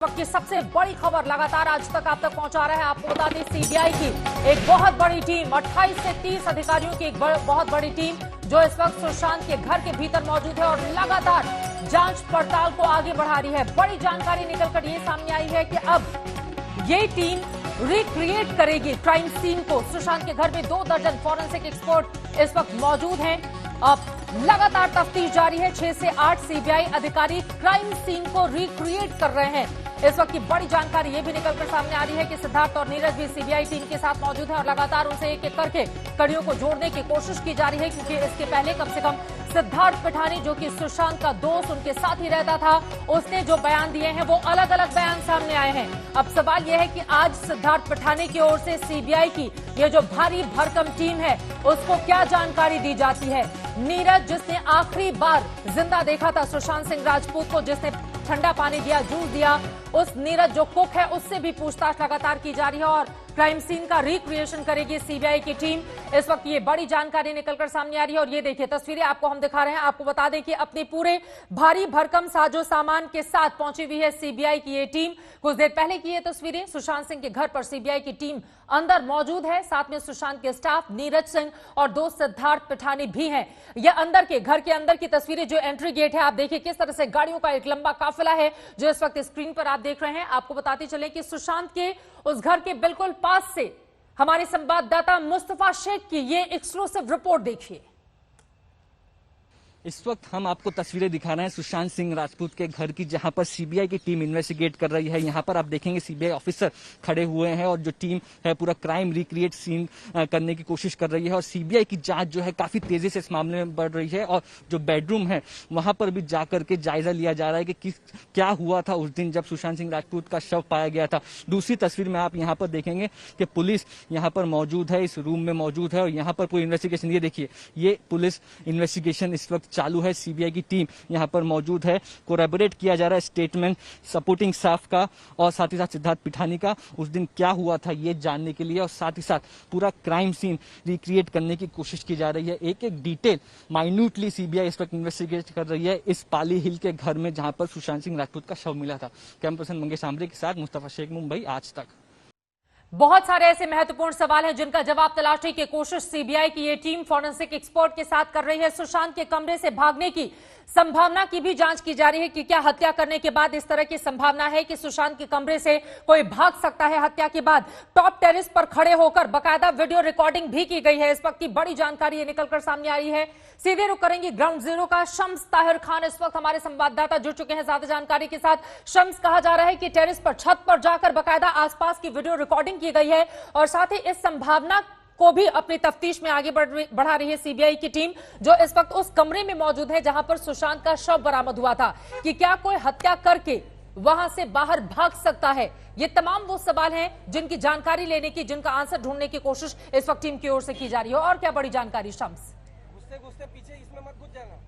वक्त की सबसे बड़ी खबर लगातार आज तक आप तक पहुंचा रहा है। आपको बता दें, सीबीआई की एक बहुत बड़ी टीम 28 से 30 अधिकारियों की एक बहुत बड़ी टीम जो इस वक्त सुशांत के घर के भीतर मौजूद है और लगातार जांच पड़ताल को आगे बढ़ा रही है। बड़ी जानकारी निकलकर ये सामने आई है कि अब ये टीम रिक्रिएट करेगी क्राइम सीन को। सुशांत के घर में 2 दर्जन फॉरेंसिक एक्सपर्ट इस वक्त मौजूद हैं। अब लगातार तफ्तीश जारी है। 6 से 8 सीबीआई अधिकारी क्राइम सीन को रिक्रिएट कर रहे हैं। इस वक्त की बड़ी जानकारी ये भी निकलकर सामने आ रही है कि सिद्धार्थ और नीरज भी सीबीआई टीम के साथ मौजूद है और लगातार उनसे एक एक करके कड़ियों को जोड़ने की कोशिश की जा रही है, क्योंकि इसके पहले कम से कम सिद्धार्थ पिठानी, जो कि सुशांत का दोस्त उनके साथ ही रहता था, उसने जो बयान दिए हैं वो अलग अलग बयान सामने आए हैं। अब सवाल यह है कि आज सिद्धार्थ पिठानी की ओर से सीबीआई की ये जो भारी भरकम टीम है उसको क्या जानकारी दी जाती है। नीरज, जिसने आखिरी बार जिंदा देखा था सुशांत सिंह राजपूत को, जिसने ठंडा पानी दिया, जूस दिया, उस नीरज जो कुक है उससे भी पूछताछ लगातार की जा रही है और क्राइम सीन का रिक्रिएशन करेगी सीबीआई की टीम। इस वक्त ये बड़ी जानकारी निकलकर सामने आ रही है और ये देखिए तस्वीरें आपको हम दिखा रहे हैं। आपको बता दें कि अपने पूरे भारी भरकम साजो सामान के साथ पहुंची हुई है सीबीआई की ये टीम। कुछ देर पहले की ये तस्वीरें, सुशांत सिंह के घर पर सीबीआई की टीम अंदर मौजूद है। साथ में सुशांत के स्टाफ नीरज सिंह और दोस्त सिद्धार्थ पिठानी भी हैं। यह अंदर के घर के अंदर की तस्वीरें, जो एंट्री गेट है, आप देखिए किस तरह से गाड़ियों का एक लंबा काफिला है जो इस वक्त स्क्रीन पर आप देख रहे हैं। आपको बताते चले कि सुशांत के उस घर के बिल्कुल पास से हमारे संवाददाता मुस्तफा शेख की ये एक्सक्लूसिव रिपोर्ट देखिए। इस वक्त हम आपको तस्वीरें दिखा रहे हैं सुशांत सिंह राजपूत के घर की, जहां पर सीबीआई की टीम इन्वेस्टिगेट कर रही है। यहां पर आप देखेंगे सीबीआई ऑफिसर खड़े हुए हैं और जो टीम है पूरा क्राइम रिक्रिएट सीन करने की कोशिश कर रही है और सीबीआई की जांच जो है काफी तेजी से इस मामले में बढ़ रही है। और जो बेडरूम है वहां पर भी जाकर के जायजा लिया जा रहा है कि क्या हुआ था उस दिन जब सुशांत सिंह राजपूत का शव पाया गया था। दूसरी तस्वीर में आप यहाँ पर देखेंगे कि पुलिस यहाँ पर मौजूद है, इस रूम में मौजूद है और यहाँ पर पूरी इन्वेस्टिगेशन, ये देखिए ये पुलिस इन्वेस्टिगेशन इस वक्त चालू है। सीबीआई की टीम यहां पर मौजूद है। कोलैबोरेट किया जा रहा है स्टेटमेंट सपोर्टिंग स्टाफ का और साथ ही साथ सिद्धार्थ पिठानी का उस दिन क्या हुआ था ये जानने के लिए, और साथ ही साथ पूरा क्राइम सीन रिक्रिएट करने की कोशिश की जा रही है। एक एक डिटेल माइन्यूटली सीबीआई इस वक्त इन्वेस्टिगेट कर रही है इस पाली हिल के घर में जहां पर सुशांत सिंह राजपूत का शव मिला था। कैमरा पर्सन मंगेश आमरे के साथ मुस्तफा शेख, मुंबई आज तक। बहुत सारे ऐसे महत्वपूर्ण सवाल हैं जिनका जवाब तलाशने की कोशिश सीबीआई की ये टीम फॉरेंसिक एक्सपर्ट के साथ कर रही है। सुशांत के कमरे से भागने की संभावना की भी जांच की जा रही है कि क्या हत्या करने के बाद इस तरह की संभावना है कि सुशांत के कमरे से कोई भाग सकता है हत्या के बाद। टॉप टेरेस पर खड़े होकर बाकायदा वीडियो रिकॉर्डिंग भी की गई है। इस वक्त की बड़ी जानकारी ये निकलकर सामने आ रही है। सीधे रुक करेंगे ग्राउंड जीरो का। शम्स ताहिर खान इस वक्त हमारे संवाददाता जुड़ चुके हैं ज्यादा जानकारी के साथ। शम्स, कहा जा रहा है कि टेरेस पर, छत पर जाकर बाकायदा आसपास की वीडियो रिकॉर्डिंग की गई है और साथ ही इस संभावना को भी अपनी तफ्तीश में आगे बढ़ा रही है सीबीआई की टीम, जो इस वक्त उस कमरे में मौजूद है जहां पर सुशांत का शव बरामद हुआ था, कि क्या कोई हत्या करके वहां से बाहर भाग सकता है। ये तमाम वो सवाल हैं जिनकी जानकारी लेने की, जिनका आंसर ढूंढने की कोशिश इस वक्त टीम की ओर से की जा रही है। और क्या बड़ी जानकारी शम्स? घुसते पीछे इसमें मत घुस जाना।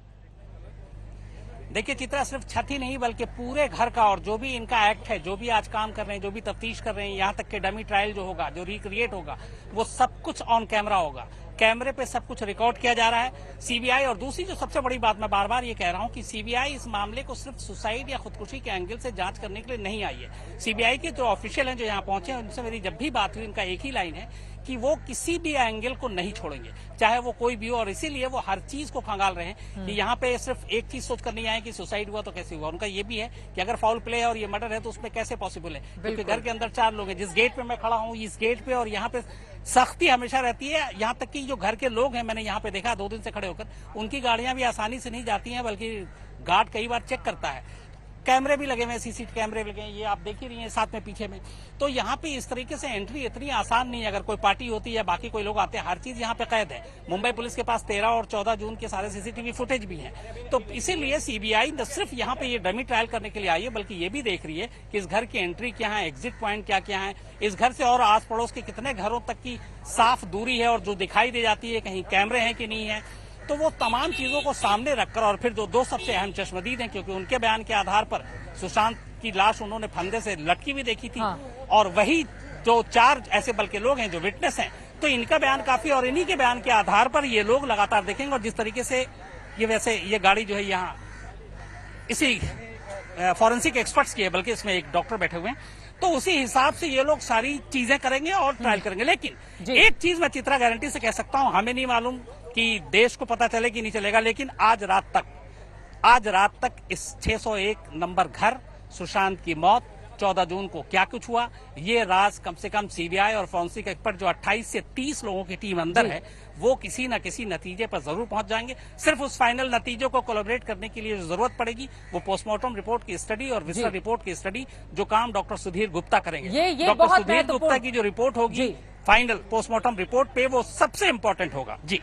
देखिए चित्रा, सिर्फ छत ही नहीं बल्कि पूरे घर का और जो भी इनका एक्ट है, जो भी आज काम कर रहे हैं, जो भी तफ्तीश कर रहे हैं, यहाँ तक के डमी ट्रायल जो होगा, जो रिक्रिएट होगा, वो सब कुछ ऑन कैमरा होगा। कैमरे पे सब कुछ रिकॉर्ड किया जा रहा है सीबीआई। और दूसरी जो सबसे बड़ी बात, मैं बार बार ये कह रहा हूँ कि सीबीआई इस मामले को सिर्फ सुसाइड या खुदकुशी के एंगल से जांच करने के लिए नहीं आई है। सीबीआई के जो ऑफिशियल हैं जो यहाँ पहुंचे हैं, उनसे मेरी जब भी बात हुई, उनका एक ही लाइन है कि वो किसी भी एंगल को नहीं छोड़ेंगे, चाहे वो कोई भी हो। और इसीलिए वो हर चीज को खंगाल रहे हैं कि यहाँ पे सिर्फ एक चीज सोच कर नहीं आए कि सुसाइड हुआ तो कैसे हुआ। उनका ये भी है कि अगर फाउल प्ले है और ये मर्डर है तो उसमें कैसे पॉसिबल है, क्योंकि घर के अंदर 4 लोग हैं। जिस गेट पे मैं खड़ा हूँ, इस गेट पे, और यहाँ पे सख्ती हमेशा रहती है। यहाँ तक कि जो घर के लोग हैं, मैंने यहाँ पे देखा 2 दिन से खड़े होकर, उनकी गाड़ियां भी आसानी से नहीं जाती हैं, बल्कि गार्ड कई बार चेक करता है। कैमरे भी लगे हुए हैं, सीसीटीवी कैमरे लगे हैं, ये आप देख ही रही हैं साथ में पीछे में। तो यहाँ पे इस तरीके से एंट्री इतनी आसान नहीं है। अगर कोई पार्टी होती है या बाकी कोई लोग आते हैं, हर चीज यहाँ पे कैद है। मुंबई पुलिस के पास 13 और 14 जून के सारे सीसीटीवी फुटेज भी हैं। तो इसीलिए सीबीआई न सिर्फ यहाँ पे ये डमी ट्रायल करने के लिए आई है, बल्कि ये भी देख रही है कि इस घर की एंट्री क्या है, एग्जिट पॉइंट क्या क्या है, इस घर से और आस पड़ोस के कितने घरों तक की साफ दूरी है और जो दिखाई दे जाती है कहीं कैमरे हैं कि नहीं है। तो वो तमाम चीजों को सामने रखकर, और फिर जो 2 सबसे अहम चश्मदीद हैं, क्योंकि उनके बयान के आधार पर सुशांत की लाश उन्होंने फंदे से लटकी हुई देखी थी, और वही जो 4 ऐसे बल्कि लोग हैं जो विटनेस हैं, तो इनका बयान काफी, और इन्हीं के बयान के आधार पर ये लोग लगातार देखेंगे। और जिस तरीके से ये गाड़ी जो है यहाँ इसी फॉरेंसिक एक्सपर्ट्स की है, बल्कि इसमें एक डॉक्टर बैठे हुए हैं, तो उसी हिसाब से ये लोग सारी चीजें करेंगे और ट्रायल करेंगे। लेकिन जी। एक चीज मैं चित्रा गारंटी से कह सकता हूं, हमें नहीं मालूम कि देश को पता चले कि नहीं चलेगा, लेकिन आज रात तक इस 601 नंबर घर, सुशांत की मौत, 14 जून को क्या कुछ हुआ, ये राज कम से कम सीबीआई और फॉरेंसिक एक्सपर्ट जो 28 से 30 लोगों की टीम अंदर है, वो किसी न किसी नतीजे पर जरूर पहुंच जाएंगे। सिर्फ उस फाइनल नतीजों को कोलैबोरेट करने के लिए जो जरूरत पड़ेगी वो पोस्टमार्टम रिपोर्ट की स्टडी और विजिटर रिपोर्ट की स्टडी, जो काम डॉक्टर सुधीर गुप्ता करेंगे। ये डॉक्टर बहुत सुधीर गुप्ता महत्वपूर्ण- की जो रिपोर्ट होगी जी। फाइनल पोस्टमार्टम रिपोर्ट पे, वो सबसे इंपॉर्टेंट होगा। जी।